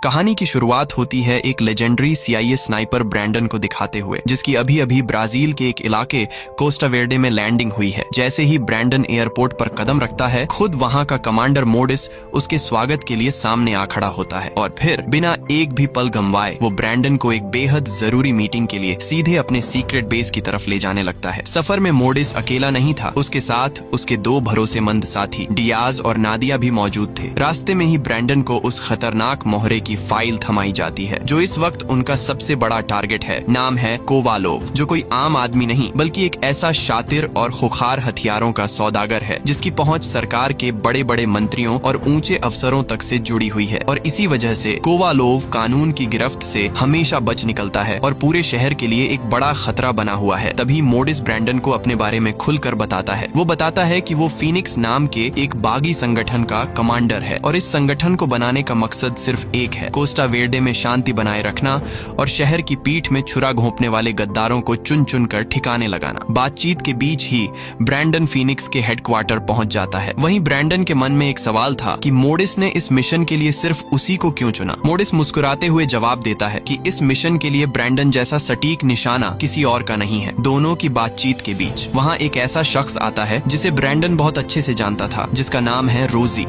कहानी की शुरुआत होती है एक लेजेंडरी CIA स्नाइपर ब्रैंडन को दिखाते हुए, जिसकी अभी अभी ब्राजील के एक इलाके कोस्टा वेर्डे में लैंडिंग हुई है। जैसे ही ब्रैंडन एयरपोर्ट पर कदम रखता है, खुद वहां का कमांडर मोडिस उसके स्वागत के लिए सामने आ खड़ा होता है और फिर बिना एक भी पल गंवाए वो ब्रैंडन को एक बेहद जरूरी मीटिंग के लिए सीधे अपने सीक्रेट बेस की तरफ ले जाने लगता है। सफर में मोडिस अकेला नहीं था, उसके साथ उसके दो भरोसेमंद साथी डियाज और नादिया भी मौजूद थे। रास्ते में ही ब्रैंडन को उस खतरनाक मोहरे की फाइल थमाई जाती है जो इस वक्त उनका सबसे बड़ा टारगेट है। नाम है कोवालोव, जो कोई आम आदमी नहीं बल्कि एक ऐसा शातिर और खुखार हथियारों का सौदागर है जिसकी पहुंच सरकार के बड़े बड़े मंत्रियों और ऊंचे अफसरों तक से जुड़ी हुई है। और इसी वजह से कोवालोव कानून की गिरफ्त से हमेशा बच निकलता है और पूरे शहर के लिए एक बड़ा खतरा बना हुआ है। तभी मोडिस ब्रैंडन को अपने बारे में खुलकर बताता है। वो बताता है कि वो फीनिक्स नाम के एक बागी संगठन का कमांडर है और इस संगठन को बनाने का मकसद सिर्फ एक है, कोस्टा वेर्डे में शांति बनाए रखना और शहर की पीठ में छुरा घोंपने वाले गद्दारों को चुन चुन कर ठिकाने लगाना। बातचीत के बीच ही ब्रैंडन फीनिक्स के हेडक्वार्टर पहुंच जाता है। वहीं ब्रैंडन के मन में एक सवाल था कि मोडिस ने इस मिशन के लिए सिर्फ उसी को क्यों चुना। मोडिस मुस्कुराते हुए जवाब देता है कि इस मिशन के लिए ब्रैंडन जैसा सटीक निशाना किसी और का नहीं है। दोनों की बातचीत के बीच वहाँ एक ऐसा शख्स आता है जिसे ब्रैंडन बहुत अच्छे से जानता था, जिसका नाम है रोजी।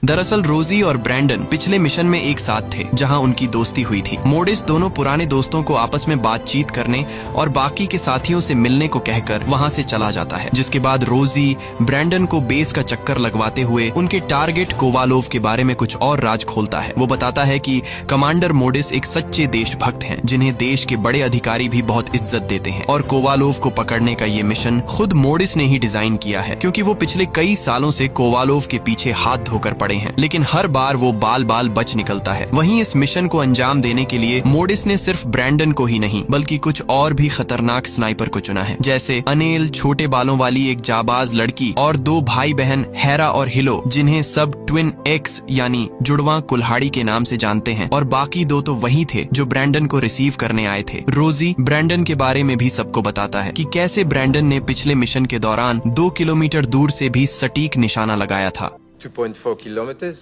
दरअसल रोजी और ब्रैंडन पिछले मिशन में एक साथ थे जहां उनकी दोस्ती हुई थी। मोडिस दोनों पुराने दोस्तों को आपस में बातचीत करने और बाकी के साथियों से मिलने को कहकर वहां से चला जाता है, जिसके बाद रोजी ब्रैंडन को बेस का चक्कर लगवाते हुए उनके टारगेट कोवालोव के बारे में कुछ और राज खोलता है। वो बताता है कि कमांडर मोडिस एक सच्चे देशभक्त हैं जिन्हें देश के बड़े अधिकारी भी बहुत इज्जत देते हैं और कोवालोव को पकड़ने का ये मिशन खुद मोडिस ने ही डिजाइन किया है, क्योंकि वो पिछले कई सालों से कोवालोव के पीछे हाथ धोकर पड़े हैं, लेकिन हर बार वो बाल बाल बच निकलता है। वहीं इस मिशन को अंजाम देने के लिए मोडिस ने सिर्फ ब्रैंडन को ही नहीं बल्कि कुछ और भी खतरनाक स्नाइपर को चुना है, जैसे अनेल, छोटे बालों वाली एक जाबाज लड़की और दो भाई बहन हेरा और हिलो, जिन्हें सब ट्विन एक्स यानी जुड़वा कुल्हाड़ी के नाम से जानते हैं। और बाकी दो तो वही थे जो ब्रैंडन को रिसीव करने आए थे। रोजी ब्रैंडन के बारे में भी सबको बताता है कि कैसे ब्रैंडन ने पिछले मिशन के दौरान 2 किलोमीटर दूर से भी सटीक निशाना लगाया था। 2.4 kilometers,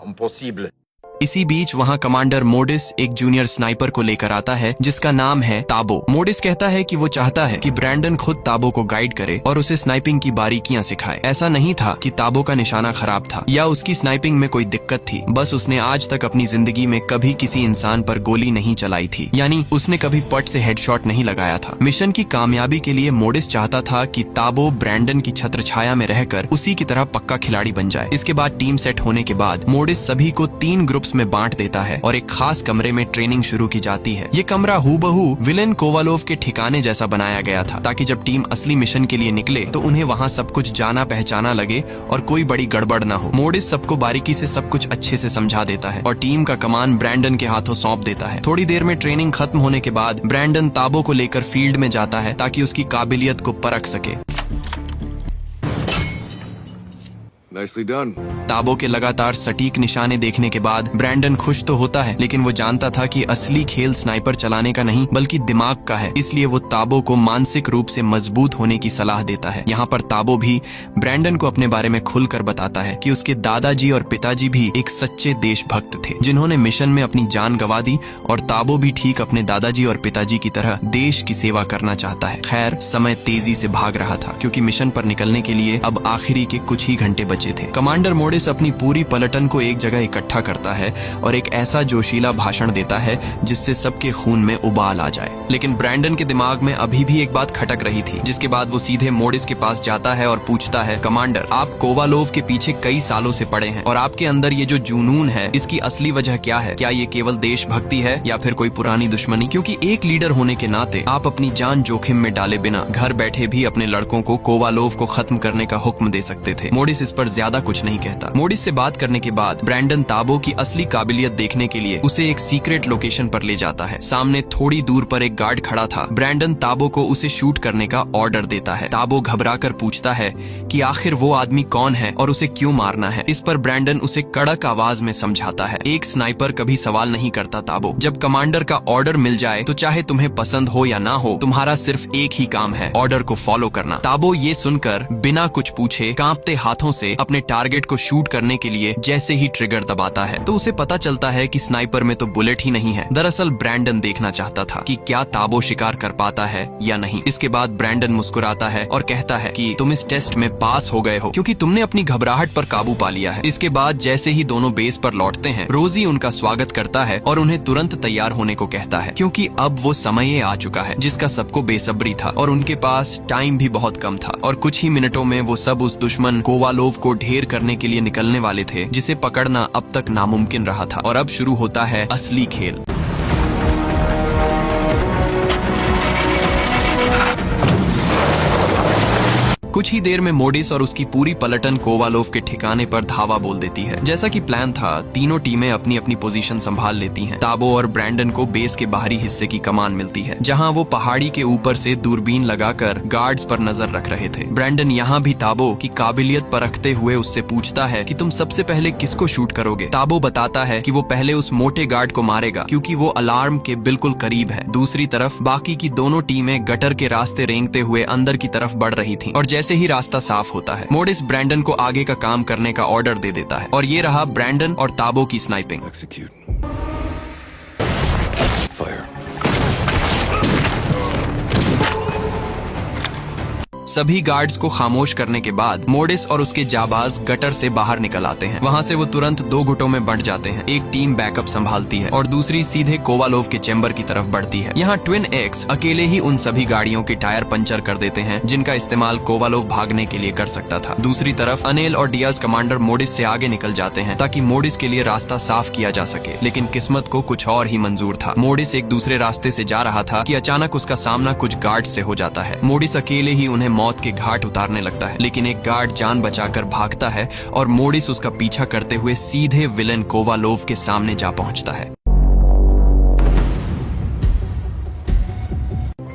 impossible. इसी बीच वहां कमांडर मोडिस एक जूनियर स्नाइपर को लेकर आता है जिसका नाम है ताबो। मोडिस कहता है कि वो चाहता है कि ब्रैंडन खुद ताबो को गाइड करे और उसे स्नाइपिंग की बारीकियां सिखाए। ऐसा नहीं था कि ताबो का निशाना खराब था या उसकी स्नाइपिंग में कोई दिक्कत थी, बस उसने आज तक अपनी जिंदगी में कभी किसी इंसान पर गोली नहीं चलाई थी, यानी उसने कभी पट से हेडशॉट नहीं लगाया था। मिशन की कामयाबी के लिए मोडिस चाहता था कि ताबो ब्रैंडन की छत्रछाया में रहकर उसी की तरह पक्का खिलाड़ी बन जाए। इसके बाद टीम सेट होने के बाद मोडिस सभी को 3 ग्रुप्स में बांट देता है और एक खास कमरे में ट्रेनिंग शुरू की जाती है। ये कमरा हूबहू विलेन कोवालोव के ठिकाने जैसा बनाया गया था, ताकि जब टीम असली मिशन के लिए निकले तो उन्हें वहाँ सब कुछ जाना पहचाना लगे और कोई बड़ी गड़बड़ ना हो। मोडिस सबको बारीकी से सब कुछ अच्छे से समझा देता है और टीम का कमान ब्रैंडन के हाथों सौंप देता है। थोड़ी देर में ट्रेनिंग खत्म होने के बाद ब्रैंडन ताबो को लेकर फील्ड में जाता है ताकि उसकी काबिलियत को परख सके। Nicely done. ताबो के लगातार सटीक निशाने देखने के बाद ब्रैंडन खुश तो होता है, लेकिन वो जानता था कि असली खेल स्नाइपर चलाने का नहीं बल्कि दिमाग का है। इसलिए वो ताबो को मानसिक रूप से मजबूत होने की सलाह देता है। यहाँ पर ताबो भी ब्रैंडन को अपने बारे में खुलकर बताता है कि उसके दादाजी और पिताजी भी एक सच्चे देशभक्त थे जिन्होंने मिशन में अपनी जान गंवा दी और ताबो भी ठीक अपने दादाजी और पिताजी की तरह देश की सेवा करना चाहता है। खैर, समय तेजी से भाग रहा था क्योंकि मिशन पर निकलने के लिए अब आखिरी के कुछ ही घंटे बचे थे। कमांडर मोडिस अपनी पूरी पलटन को एक जगह इकट्ठा करता है और एक ऐसा जोशीला भाषण देता है जिससे सबके खून में उबाल आ जाए। लेकिन ब्रैंडन के दिमाग में अभी भी एक बात खटक रही थी, जिसके बाद वो सीधे मोडिस के पास जाता है और पूछता है, कमांडर, आप कोवालोव के पीछे कई सालों से पड़े हैं और आपके अंदर ये जो जुनून है इसकी असली वजह क्या है? क्या ये केवल देशभक्ति है या फिर कोई पुरानी दुश्मनी? क्योंकि एक लीडर होने के नाते आप अपनी जान जोखिम में डाले बिना घर बैठे भी अपने लड़कों को कोवालोव को खत्म करने का हुक्म दे सकते थे। मोडिस इस पर ज्यादा कुछ नहीं कहता। मोडिस से बात करने के बाद ब्रैंडन ताबो की असली काबिलियत देखने के लिए उसे एक सीक्रेट लोकेशन पर ले जाता है। सामने थोड़ी दूर पर एक गार्ड खड़ा था। ब्रैंडन ताबो को उसे शूट करने का ऑर्डर देता है। ताबो घबराकर पूछता है कि आखिर वो आदमी कौन है और उसे क्यों मारना है। इस पर ब्रैंडन उसे कड़क आवाज में समझाता है, एक स्नाइपर कभी सवाल नहीं करता ताबो। जब कमांडर का ऑर्डर मिल जाए तो चाहे तुम्हें पसंद हो या ना हो, तुम्हारा सिर्फ एक ही काम है, ऑर्डर को फॉलो करना। ताबो ये सुनकर बिना कुछ पूछे कांपते हाथों से अपने टारगेट को शूट करने के लिए जैसे ही ट्रिगर दबाता है तो उसे पता चलता है कि स्नाइपर में तो बुलेट ही नहीं है। दरअसल ब्रैंडन देखना चाहता था कि क्या ताबो शिकार कर पाता है या नहीं। इसके बाद ब्रैंडन मुस्कुराता है और कहता है कि तुम इस टेस्ट में पास हो गए हो क्योंकि तुमने अपनी घबराहट पर काबू पा लिया है। इसके बाद जैसे ही दोनों बेस पर लौटते हैं, रोजी उनका स्वागत करता है और उन्हें तुरंत तैयार होने को कहता है क्योंकि अब वो समय आ चुका है जिसका सबको बेसब्री था और उनके पास टाइम भी बहुत कम था और कुछ ही मिनटों में वो सब उस दुश्मन कोवालोव को ढेर करने के लिए निकलने वाले थे जिसे पकड़ना अब तक नामुमकिन रहा था। और अब शुरू होता है असली खेल। कुछ ही देर में मोडिस और उसकी पूरी पलटन कोवालोव के ठिकाने पर धावा बोल देती है। जैसा कि प्लान था, तीनों टीमें अपनी अपनी पोजीशन संभाल लेती हैं। ताबो और ब्रैंडन को बेस के बाहरी हिस्से की कमान मिलती है जहां वो पहाड़ी के ऊपर से दूरबीन लगाकर गार्ड्स पर नजर रख रहे थे। ब्रैंडन यहाँ भी ताबो की काबिलियत परखते हुए उससे पूछता है कि तुम सबसे पहले किसको शूट करोगे। ताबो बताता है कि वो पहले उस मोटे गार्ड को मारेगा क्योंकि वो अलार्म के बिल्कुल करीब है। दूसरी तरफ बाकी की दोनों टीमें गटर के रास्ते रेंगते हुए अंदर की तरफ बढ़ रही थी और जैसे ही रास्ता साफ होता है, मोडिस ब्रैंडन को आगे का काम करने का ऑर्डर दे देता है और ये रहा ब्रैंडन और ताबो की स्नाइपिंग। Execute. Fire. सभी गार्ड्स को खामोश करने के बाद मोडिस और उसके जाबाज गटर से बाहर निकल आते हैं। वहां से वो तुरंत दो गुटों में बंट जाते हैं। एक टीम बैकअप संभालती है और दूसरी सीधे कोवालोव के चेंबर की तरफ बढ़ती है। यहाँ ट्विन एक्स अकेले ही उन सभी गाड़ियों के टायर पंचर कर देते हैं जिनका इस्तेमाल कोवालोव भागने के लिए कर सकता था। दूसरी तरफ अनेल और डियाज कमांडर मोडिस से आगे निकल जाते हैं ताकि मोडिस के लिए रास्ता साफ किया जा सके, लेकिन किस्मत को कुछ और ही मंजूर था। मोडिस एक दूसरे रास्ते से जा रहा था कि अचानक उसका सामना कुछ गार्ड से हो जाता है। मोडिस अकेले ही उन्हें मौत के घाट उतारने लगता है, लेकिन एक गार्ड जान बचाकर भागता है और मोडिस उसका पीछा करते हुए सीधे विलेन कोवालोव के सामने जा पहुंचता है।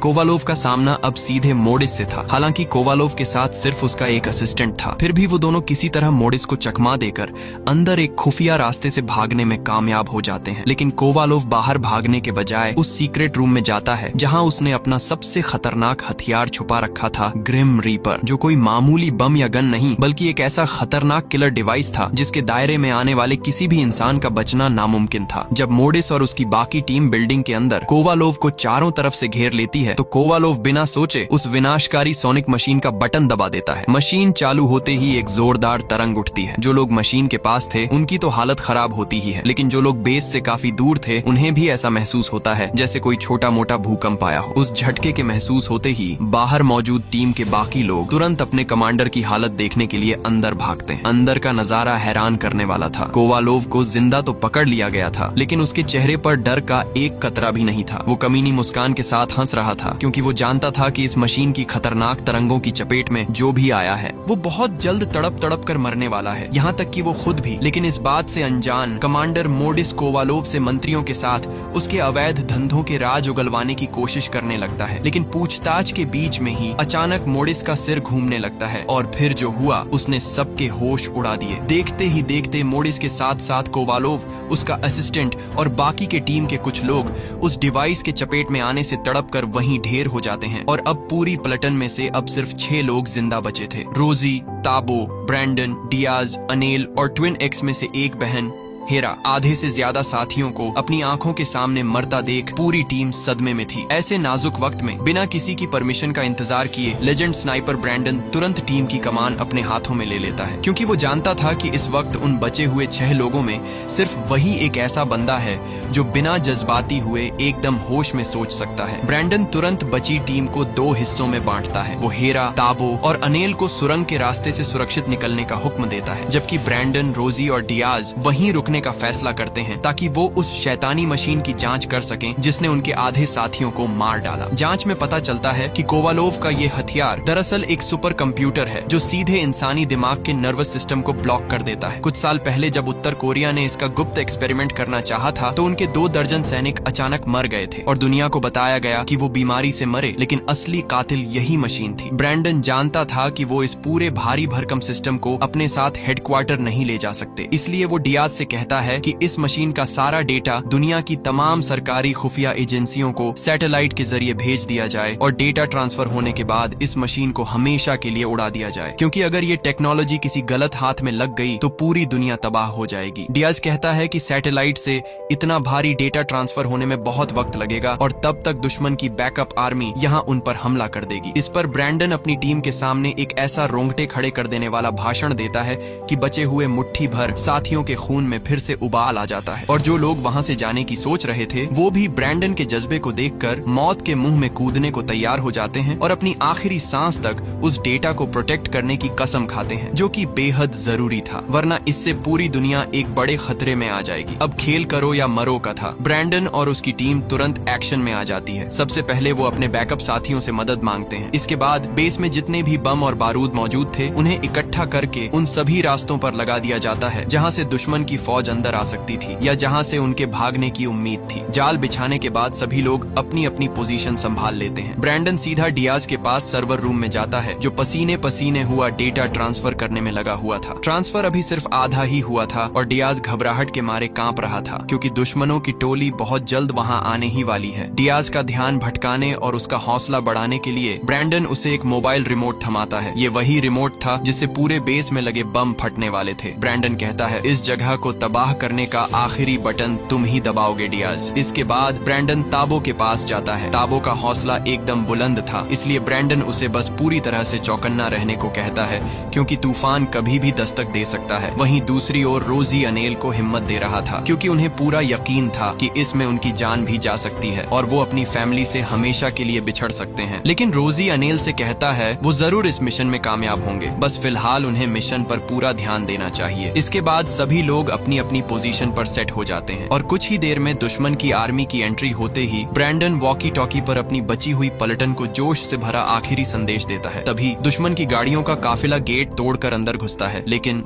कोवालोव का सामना अब सीधे मोडिस से था। हालांकि कोवालोव के साथ सिर्फ उसका एक असिस्टेंट था, फिर भी वो दोनों किसी तरह मोडिस को चकमा देकर अंदर एक खुफिया रास्ते से भागने में कामयाब हो जाते हैं। लेकिन कोवालोव बाहर भागने के बजाय उस सीक्रेट रूम में जाता है जहां उसने अपना सबसे खतरनाक हथियार छुपा रखा था, ग्रिम रीपर, जो कोई मामूली बम या गन नहीं बल्कि एक ऐसा खतरनाक किलर डिवाइस था जिसके दायरे में आने वाले किसी भी इंसान का बचना नामुमकिन था। जब मोडिस और उसकी बाकी टीम बिल्डिंग के अंदर कोवालोव को चारों तरफ से घेर लेती है तो कोवालोव बिना सोचे उस विनाशकारी सोनिक मशीन का बटन दबा देता है। मशीन चालू होते ही एक जोरदार तरंग उठती है। जो लोग मशीन के पास थे उनकी तो हालत खराब होती ही है, लेकिन जो लोग बेस से काफी दूर थे उन्हें भी ऐसा महसूस होता है जैसे कोई छोटा मोटा भूकंप आया हो। उस झटके के महसूस होते ही बाहर मौजूद टीम के बाकी लोग तुरंत अपने कमांडर की हालत देखने के लिए अंदर भागते हैं। अंदर का नजारा हैरान करने वाला था। कोवालोव को जिंदा तो पकड़ लिया गया था, लेकिन उसके चेहरे पर डर का एक कतरा भी नहीं था। वो कमीनी मुस्कान के साथ हंस रहा था क्योंकि वो जानता था कि इस मशीन की खतरनाक तरंगों की चपेट में जो भी आया है वो बहुत जल्द तड़प तड़प कर मरने वाला है, यहाँ तक कि वो खुद भी। लेकिन इस बात से अनजान कमांडर मोडिस कोवालोव से मंत्रियों के साथ उसके अवैध धंधों के राज उगलवाने की कोशिश करने लगता है। लेकिन पूछताछ के बीच में ही अचानक मोडिस का सिर घूमने लगता है और फिर जो हुआ उसने सबके होश उड़ा दिए। देखते ही देखते मोडिस के साथ साथ कोवालोव, उसका असिस्टेंट और बाकी के टीम के कुछ लोग उस डिवाइस के चपेट में आने से तड़प कर वहीं ढेर हो जाते हैं और अब पूरी प्लटन में से अब सिर्फ 6 लोग जिंदा बचे थे। रोजी, ताबो, ब्रैंडन, डियाज, अनेल और ट्विन एक्स में से एक बहन हेरा। आधे से ज्यादा साथियों को अपनी आंखों के सामने मरता देख पूरी टीम सदमे में थी। ऐसे नाजुक वक्त में बिना किसी की परमिशन का इंतजार किए लेजेंड स्नाइपर ब्रैंडन तुरंत टीम की कमान अपने हाथों में ले लेता है, क्योंकि वो जानता था कि इस वक्त उन बचे हुए 6 लोगों में सिर्फ वही एक ऐसा बंदा है जो बिना जज्बाती हुए एकदम होश में सोच सकता है। ब्रैंडन तुरंत बची टीम को 2 हिस्सों में बांटता है। वो हेरा, ताबो और अनेल को सुरंग के रास्ते से सुरक्षित निकलने का हुक्म देता है, जबकि ब्रैंडन, रोजी और डियाज वहीं रुकने का फैसला करते हैं ताकि वो उस शैतानी मशीन की जांच कर सकें जिसने उनके आधे साथियों को मार डाला। जांच में पता चलता है कि कोवालोव का ये हथियार दरअसल एक सुपर कंप्यूटर है जो सीधे इंसानी दिमाग के नर्वस सिस्टम को ब्लॉक कर देता है। कुछ साल पहले जब उत्तर कोरिया ने इसका गुप्त एक्सपेरिमेंट करना चाहा था तो उनके 2 दर्जन सैनिक अचानक मर गए थे और दुनिया को बताया गया कि वो बीमारी से मरे, लेकिन असली कातिल यही मशीन थी। ब्रैंडन जानता था कि वो इस पूरे भारी भरकम सिस्टम को अपने साथ हेडक्वार्टर नहीं ले जा सकते, इसलिए वो डियाज से कहता कहता है कि इस मशीन का सारा डेटा दुनिया की तमाम सरकारी खुफिया एजेंसियों को सैटेलाइट के जरिए भेज दिया जाए और डेटा ट्रांसफर होने के बाद इस मशीन को हमेशा के लिए उड़ा दिया जाए, क्योंकि अगर ये टेक्नोलॉजी किसी गलत हाथ में लग गई तो पूरी दुनिया तबाह हो जाएगी। डियाज कहता है कि सैटेलाइट से इतना भारी डेटा ट्रांसफर होने में बहुत वक्त लगेगा और तब तक दुश्मन की बैकअप आर्मी यहाँ उन पर हमला कर देगी। इस पर ब्रैंडन अपनी टीम के सामने एक ऐसा रोंगटे खड़े कर देने वाला भाषण देता है कि बचे हुए मुट्ठी भर साथियों के खून में फिर से उबाल आ जाता है और जो लोग वहाँ से जाने की सोच रहे थे वो भी ब्रैंडन के जज्बे को देखकर मौत के मुंह में कूदने को तैयार हो जाते हैं और अपनी आखिरी सांस तक उस डेटा को प्रोटेक्ट करने की कसम खाते हैं, जो कि बेहद जरूरी था, वरना इससे पूरी दुनिया एक बड़े खतरे में आ जाएगी। अब खेल करो या मरो का था। ब्रैंडन और उसकी टीम तुरंत एक्शन में आ जाती है। सबसे पहले वो अपने बैकअप साथियों से मदद मांगते हैं। इसके बाद बेस में जितने भी बम और बारूद मौजूद थे उन्हें इकट्ठा करके उन सभी रास्तों पर लगा दिया जाता है जहाँ से दुश्मन की फौज अंदर आ सकती थी या जहाँ से उनके भागने की उम्मीद थी। जाल बिछाने के बाद सभी लोग अपनी अपनी पोजीशन संभाल लेते हैं। ब्रैंडन सीधा डियाज के पास सर्वर रूम में जाता है जो पसीने पसीने हुआ डेटा ट्रांसफर करने में लगा हुआ था। ट्रांसफर अभी सिर्फ आधा ही हुआ था और डियाज घबराहट के मारे कांप रहा था क्योंकि दुश्मनों की टोली बहुत जल्द वहां आने ही वाली है। डियाज का ध्यान भटकाने और उसका हौसला बढ़ाने के लिए ब्रैंडन उसे एक मोबाइल रिमोट थमाता है। ये वही रिमोट था जिससे पूरे बेस में लगे बम फटने वाले थे। ब्रैंडन कहता है, इस जगह को तबाह करने का आखिरी बटन तुम ही दबाओगे डियाज। इसके बाद ब्रैंडन ताबो के पास जाता है। ताबो का हौसला एकदम बुलंद था, इसलिए ब्रैंडन उसे बस पूरी तरह से चौकन्ना रहने को कहता है क्योंकि तूफान कभी भी दस्तक दे सकता है। वहीं दूसरी ओर रोजी अनेल को हिम्मत दे रहा था क्योंकि उन्हें पूरा यकीन था कि इसमें उनकी जान भी जा सकती है और वो अपनी फैमिली से हमेशा के लिए बिछड़ सकते हैं। लेकिन रोजी अनेल से कहता है वो जरूर इस मिशन में कामयाब होंगे, बस फिलहाल उन्हें मिशन पर पूरा ध्यान देना चाहिए। इसके बाद सभी लोग अपनी अपनी पोजीशन पर सेट हो जाते हैं और कुछ ही देर में दुश्मन की आर्मी की एंट्री होते ही ब्रैंडन वॉकी टॉकी पर अपनी बची हुई पलटन को जोश से भरा आखिरी संदेश देता है। तभी दुश्मन की गाड़ियों का काफिला गेट तोड़कर अंदर घुसता है, लेकिन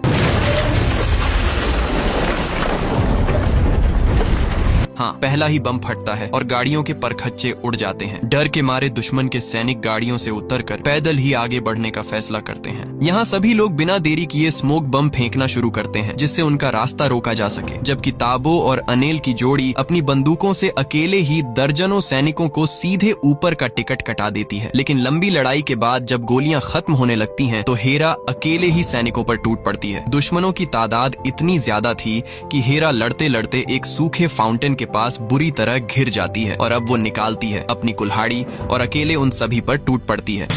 हाँ, पहला ही बम फटता है और गाड़ियों के परखच्चे उड़ जाते हैं। डर के मारे दुश्मन के सैनिक गाड़ियों से उतरकर पैदल ही आगे बढ़ने का फैसला करते हैं। यहाँ सभी लोग बिना देरी किए स्मोक बम फेंकना शुरू करते हैं जिससे उनका रास्ता रोका जा सके, जबकि ताबो और अनेल की जोड़ी अपनी बंदूकों से अकेले ही दर्जनों सैनिकों को सीधे ऊपर का टिकट कटा देती है। लेकिन लंबी लड़ाई के बाद जब गोलियां खत्म होने लगती हैं तो हेरा अकेले ही सैनिकों पर टूट पड़ती है। दुश्मनों की तादाद इतनी ज्यादा थी कि हेरा लड़ते लड़ते एक सूखे फाउंटेन के पास बुरी तरह घिर जाती है और अब वो निकालती है अपनी कुल्हाड़ी और अकेले उन सभी पर टूट पड़ती है।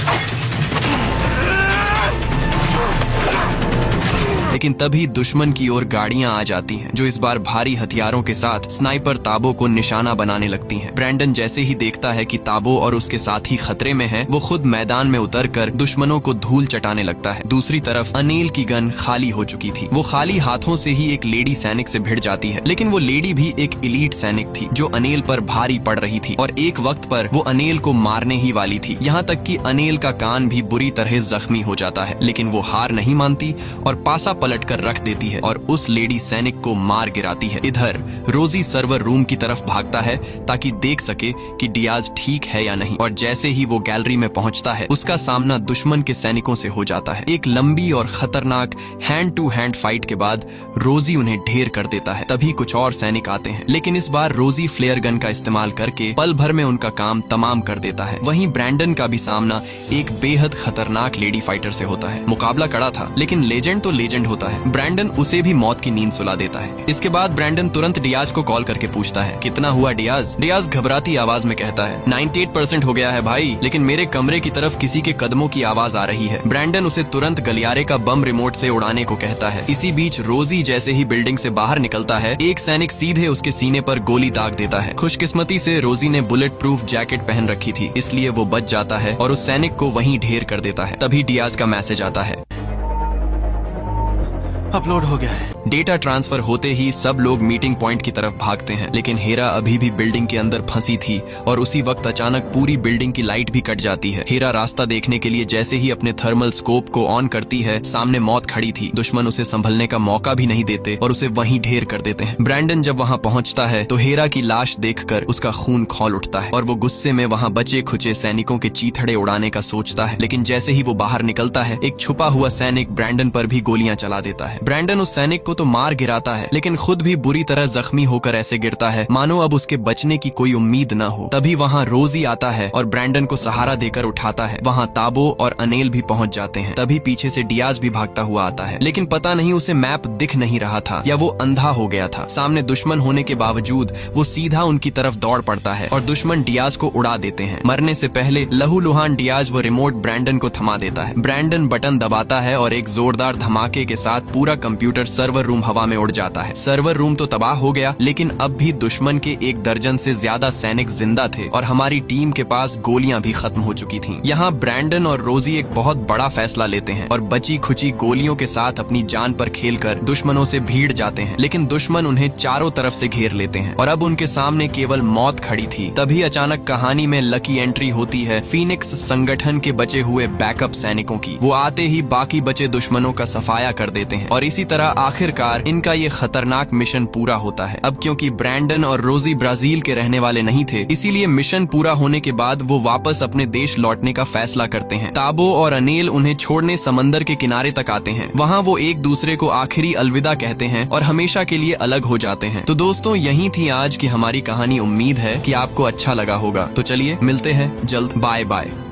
लेकिन तभी दुश्मन की ओर गाड़ियां आ जाती हैं जो इस बार भारी हथियारों के साथ स्नाइपर ताबो को निशाना बनाने लगती हैं। ब्रैंडन जैसे ही देखता है कि ताबो और उसके साथी खतरे में हैं, वो खुद मैदान में उतरकर दुश्मनों को धूल चटाने लगता है। दूसरी तरफ अनेल की गन खाली हो चुकी थी। वो खाली हाथों से ही एक लेडी सैनिक से भिड़ जाती है, लेकिन वो लेडी भी एक इलीट सैनिक थी जो अनेल पर भारी पड़ रही थी और एक वक्त पर वो अनेल को मारने ही वाली थी। यहाँ तक कि अनेल का कान भी बुरी तरह जख्मी हो जाता है, लेकिन वो हार नहीं मानती और पासा पलट कर रख देती है और उस लेडी सैनिक को मार गिराती है। इधर रोजी सर्वर रूम की तरफ भागता है ताकि देख सके कि डियाज ठीक है या नहीं, और जैसे ही वो गैलरी में पहुंचता है उसका सामना दुश्मन के सैनिकों से हो जाता है। एक लंबी और खतरनाक हैंड टू हैंड फाइट के बाद रोजी उन्हें ढेर कर देता है। तभी कुछ और सैनिक आते हैं, लेकिन इस बार रोजी फ्लेयर गन का इस्तेमाल करके पल भर में उनका काम तमाम कर देता है। वहीं ब्रैंडन का भी सामना एक बेहद खतरनाक लेडी फाइटर से होता है। मुकाबला कड़ा था, लेकिन लेजेंड तो लेजेंड होता है। ब्रैंडन उसे भी मौत की नींद सुला देता है। इसके बाद ब्रैंडन तुरंत डियाज को कॉल करके पूछता है, कितना हुआ डियाज? डियाज घबराती आवाज में कहता है, 98% हो गया है भाई, लेकिन मेरे कमरे की तरफ किसी के कदमों की आवाज आ रही है। ब्रैंडन उसे तुरंत गलियारे का बम रिमोट से उड़ाने को कहता है। इसी बीच रोजी जैसे ही बिल्डिंग से बाहर निकलता है, एक सैनिक सीधे उसके सीने पर गोली दाग देता है। खुशकिस्मती से रोजी ने बुलेट प्रूफ जैकेट पहन रखी थी, इसलिए वो बच जाता है और उस सैनिक को वहीं ढेर कर देता है। तभी डियाज का मैसेज आता है, अपलोड हो गया है। डेटा ट्रांसफर होते ही सब लोग मीटिंग पॉइंट की तरफ भागते हैं, लेकिन हेरा अभी भी बिल्डिंग के अंदर फंसी थी और उसी वक्त अचानक पूरी बिल्डिंग की लाइट भी कट जाती है। हेरा रास्ता देखने के लिए जैसे ही अपने थर्मल स्कोप को ऑन करती है, सामने मौत खड़ी थी। दुश्मन उसे संभलने का मौका भी नहीं देते और उसे वहीं ढेर कर देते हैं। ब्रैंडन जब वहां पहुंचता है तो हेरा की लाश देखकर उसका खून खौल उठता है और वो गुस्से में वहां बचे खुचे सैनिकों के चीथड़े उड़ाने का सोचता है, लेकिन जैसे ही वो बाहर निकलता है, एक छुपा हुआ सैनिक ब्रैंडन पर भी गोलियां चला देता है। ब्रैंडन उस सैनिक को तो मार गिराता है, लेकिन खुद भी बुरी तरह जख्मी होकर ऐसे गिरता है मानो अब उसके बचने की कोई उम्मीद न हो। तभी वहाँ रोजी आता है और ब्रैंडन को सहारा देकर उठाता है। वहाँ ताबो और अनेल भी पहुंच जाते हैं। तभी पीछे से डियाज भी भागता हुआ आता है, लेकिन पता नहीं उसे मैप दिख नहीं रहा था या वो अंधा हो गया था। सामने दुश्मन होने के बावजूद वो सीधा उनकी तरफ दौड़ पड़ता है और दुश्मन डियाज को उड़ा देते हैं। मरने से पहले लहूलुहान डियाज वो रिमोट ब्रैंडन को थमा देता है। ब्रैंडन बटन दबाता है और एक जोरदार धमाके के साथ पूरा कंप्यूटर सर्वर रूम हवा में उड़ जाता है। सर्वर रूम तो तबाह हो गया, लेकिन अब भी दुश्मन के 1 दर्जन से ज्यादा सैनिक जिंदा थे और हमारी टीम के पास गोलियां भी खत्म हो चुकी थीं। यहाँ ब्रैंडन और रोजी एक बहुत बड़ा फैसला लेते हैं और बची खुची गोलियों के साथ अपनी जान पर खेलकर दुश्मनों से भीड़ जाते हैं, लेकिन दुश्मन उन्हें चारों तरफ से घेर लेते हैं और अब उनके सामने केवल मौत खड़ी थी। तभी अचानक कहानी में लकी एंट्री होती है फीनिक्स संगठन के बचे हुए बैकअप सैनिकों की। वो आते ही बाकी बचे दुश्मनों का सफाया कर देते हैं और इसी तरह आखिरकार इनका ये खतरनाक मिशन पूरा होता है। अब क्योंकि ब्रैंडन और रोजी ब्राजील के रहने वाले नहीं थे, इसीलिए मिशन पूरा होने के बाद वो वापस अपने देश लौटने का फैसला करते हैं। ताबो और अनेल उन्हें छोड़ने समंदर के किनारे तक आते हैं। वहाँ वो एक दूसरे को आखिरी अलविदा कहते हैं और हमेशा के लिए अलग हो जाते हैं। तो दोस्तों, यही थी आज की हमारी कहानी। उम्मीद है कि आपको अच्छा लगा होगा। तो चलिए मिलते हैं जल्द। Bye bye.